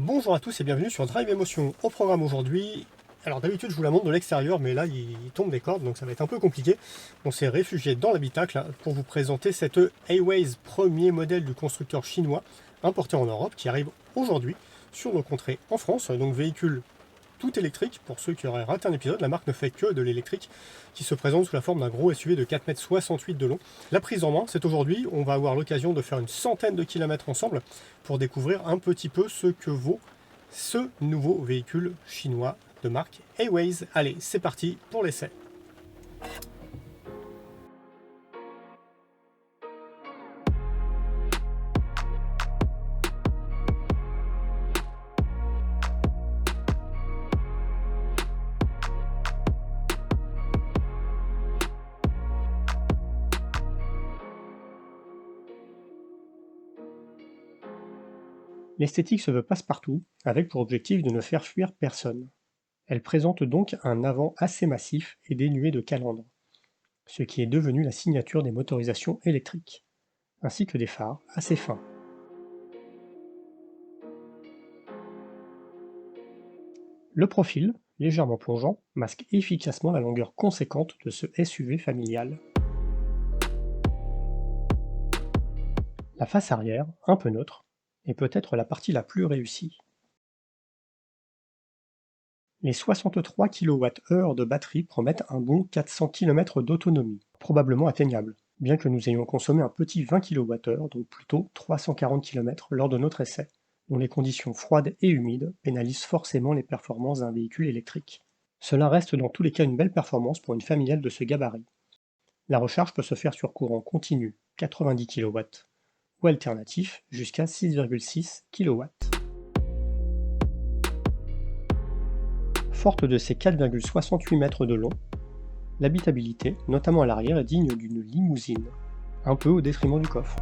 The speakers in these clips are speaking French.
Bonjour à tous et bienvenue sur Drive Emotion. Au programme aujourd'hui, alors d'habitude je vous la montre de l'extérieur, mais là il tombe des cordes donc ça va être un peu compliqué. On s'est réfugié dans l'habitacle pour vous présenter cette Aways, premier modèle du constructeur chinois importé en Europe qui arrive aujourd'hui sur nos contrées en France. Donc véhicule tout électrique. Pour ceux qui auraient raté un épisode, la marque ne fait que de l'électrique qui se présente sous la forme d'un gros SUV de 4,68 m de long. La prise en main, c'est aujourd'hui. On va avoir l'occasion de faire une centaine de kilomètres ensemble pour découvrir un petit peu ce que vaut ce nouveau véhicule chinois de marque Aways. Allez, c'est parti pour l'essai. L'esthétique se veut passe-partout, avec pour objectif de ne faire fuir personne. Elle présente donc un avant assez massif et dénué de calandre, ce qui est devenu la signature des motorisations électriques, ainsi que des phares assez fins. Le profil, légèrement plongeant, masque efficacement la longueur conséquente de ce SUV familial. La face arrière, un peu neutre, est peut-être la partie la plus réussie. Les 63 kWh de batterie promettent un bon 400 km d'autonomie, probablement atteignable, bien que nous ayons consommé un petit 20 kWh, donc plutôt 340 km lors de notre essai, dont les conditions froides et humides pénalisent forcément les performances d'un véhicule électrique. Cela reste dans tous les cas une belle performance pour une familiale de ce gabarit. La recharge peut se faire sur courant continu, 90 kW, ou alternatif jusqu'à 6,6 kW. Forte de ses 4,68 mètres de long, l'habitabilité, notamment à l'arrière, est digne d'une limousine, un peu au détriment du coffre.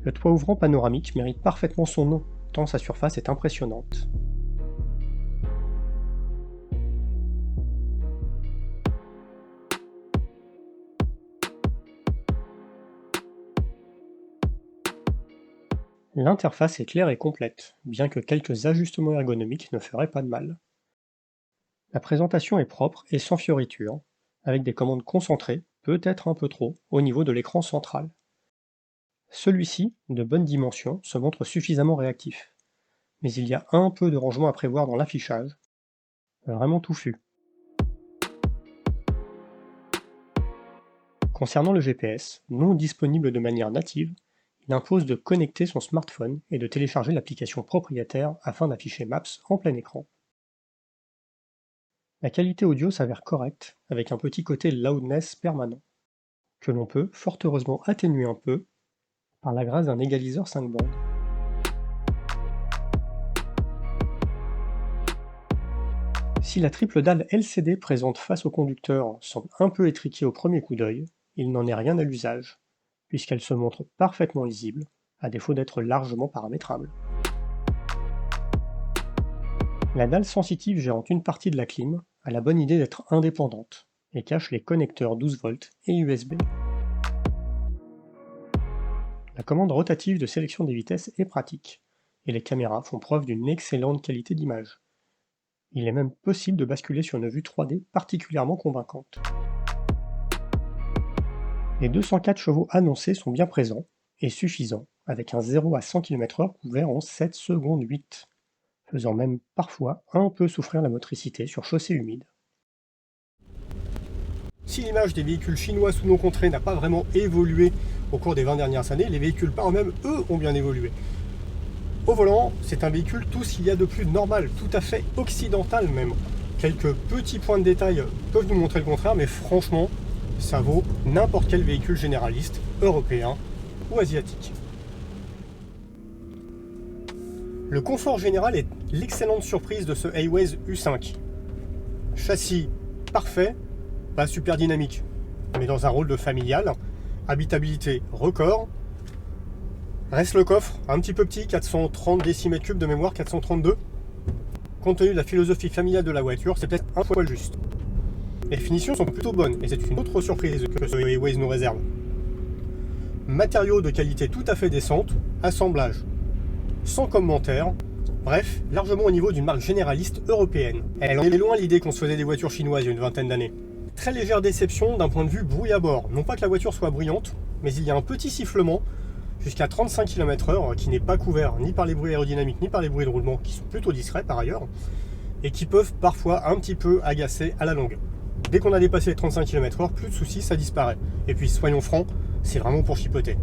Le toit ouvrant panoramique mérite parfaitement son nom, tant sa surface est impressionnante. L'interface est claire et complète, bien que quelques ajustements ergonomiques ne feraient pas de mal. La présentation est propre et sans fioritures, avec des commandes concentrées, peut-être un peu trop, au niveau de l'écran central. Celui-ci, de bonne dimension, se montre suffisamment réactif, mais il y a un peu de rangement à prévoir dans l'affichage, vraiment touffu. Concernant le GPS, non disponible de manière native, il impose de connecter son smartphone et de télécharger l'application propriétaire afin d'afficher Maps en plein écran. La qualité audio s'avère correcte, avec un petit côté loudness permanent, que l'on peut fort heureusement atténuer un peu par la grâce d'un égaliseur 5 bandes. Si la triple dalle LCD présente face au conducteur semble un peu étriquée au premier coup d'œil, il n'en est rien à l'usage, puisqu'elle se montre parfaitement lisible, à défaut d'être largement paramétrable. La dalle sensitive gérant une partie de la clim a la bonne idée d'être indépendante, et cache les connecteurs 12 volts et USB. La commande rotative de sélection des vitesses est pratique, et les caméras font preuve d'une excellente qualité d'image. Il est même possible de basculer sur une vue 3D particulièrement convaincante. Les 204 chevaux annoncés sont bien présents, et suffisants, avec un 0 à 100 km/h couvert en 7 secondes 8, faisant même parfois un peu souffrir la motricité sur chaussée humide. Si l'image des véhicules chinois sous nos contrées n'a pas vraiment évolué au cours des 20 dernières années, les véhicules par eux-mêmes, eux, ont bien évolué. Au volant, c'est un véhicule tout ce qu'il y a de plus normal, tout à fait occidental même. Quelques petits points de détail peuvent nous montrer le contraire, mais franchement, ça vaut n'importe quel véhicule généraliste, européen ou asiatique. Le confort général est l'excellente surprise de ce Highways U5. Châssis parfait, pas super dynamique, mais dans un rôle de familial, habitabilité record. Reste le coffre, un petit peu petit, 430 décimètres cubes de mémoire, 432. Compte tenu de la philosophie familiale de la voiture, c'est peut-être un poil juste. Les finitions sont plutôt bonnes, et c'est une autre surprise que ce Highways nous réserve. Matériaux de qualité tout à fait décente, assemblage sans commentaire, bref, largement au niveau d'une marque généraliste européenne. Elle en est loin l'idée qu'on se faisait des voitures chinoises il y a une vingtaine d'années. Très légère déception d'un point de vue bruit à bord. Non pas que la voiture soit bruyante, mais il y a un petit sifflement jusqu'à 35 km/h qui n'est pas couvert ni par les bruits aérodynamiques ni par les bruits de roulement qui sont plutôt discrets par ailleurs et qui peuvent parfois un petit peu agacer à la longue. Dès qu'on a dépassé les 35 km/h, plus de soucis, ça disparaît. Et puis soyons francs, c'est vraiment pour chipoter.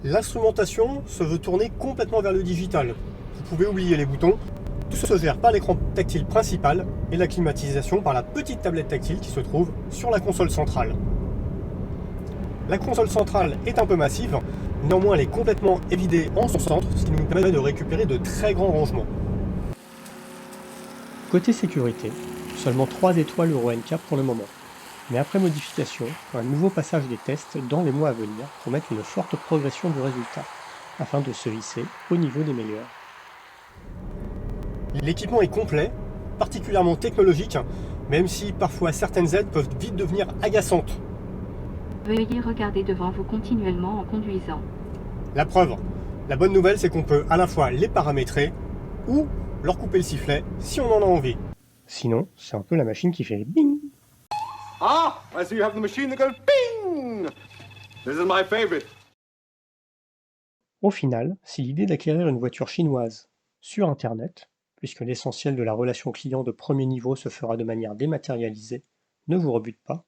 L'instrumentation se veut tourner complètement vers le digital. Vous pouvez oublier les boutons. Tout se gère par l'écran tactile principal et la climatisation par la petite tablette tactile qui se trouve sur la console centrale. La console centrale est un peu massive, néanmoins elle est complètement évidée en son centre, ce qui nous permet de récupérer de très grands rangements. Côté sécurité, seulement 3 étoiles Euro NCAP pour le moment. Mais après modification, un nouveau passage des tests dans les mois à venir promet une forte progression du résultat, afin de se hisser au niveau des meilleurs. L'équipement est complet, particulièrement technologique, même si parfois certaines aides peuvent vite devenir agaçantes. Veuillez regarder devant vous continuellement en conduisant. La preuve, la bonne nouvelle c'est qu'on peut à la fois les paramétrer ou leur couper le sifflet si on en a envie. Sinon, c'est un peu la machine qui fait bing. Ah, I see you have the machine that goes bing. This is my favorite. Au final, si l'idée d'acquérir une voiture chinoise sur Internet, puisque l'essentiel de la relation client de premier niveau se fera de manière dématérialisée, ne vous rebute pas,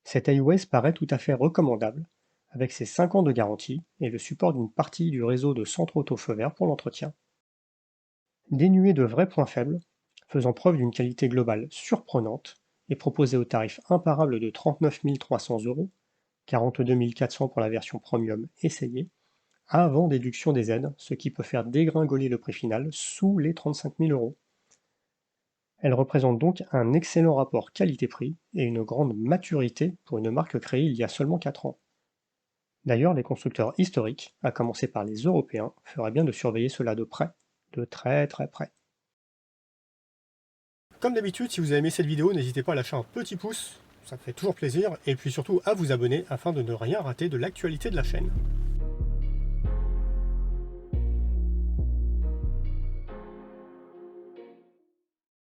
cette Highways paraît tout à fait recommandable, avec ses 5 ans de garantie et le support d'une partie du réseau de centres auto feu vert pour l'entretien. Dénuée de vrais points faibles, faisant preuve d'une qualité globale surprenante, et proposée au tarif imparable de 39 300 €, 42 400 pour la version premium essayée, avant déduction des aides, ce qui peut faire dégringoler le prix final sous les 35 000 €. Elle représente donc un excellent rapport qualité-prix et une grande maturité pour une marque créée il y a seulement 4 ans. D'ailleurs, les constructeurs historiques, à commencer par les Européens, feraient bien de surveiller cela de près, de très très près. Comme d'habitude, si vous avez aimé cette vidéo, n'hésitez pas à lâcher un petit pouce, ça fait toujours plaisir, et puis surtout à vous abonner afin de ne rien rater de l'actualité de la chaîne.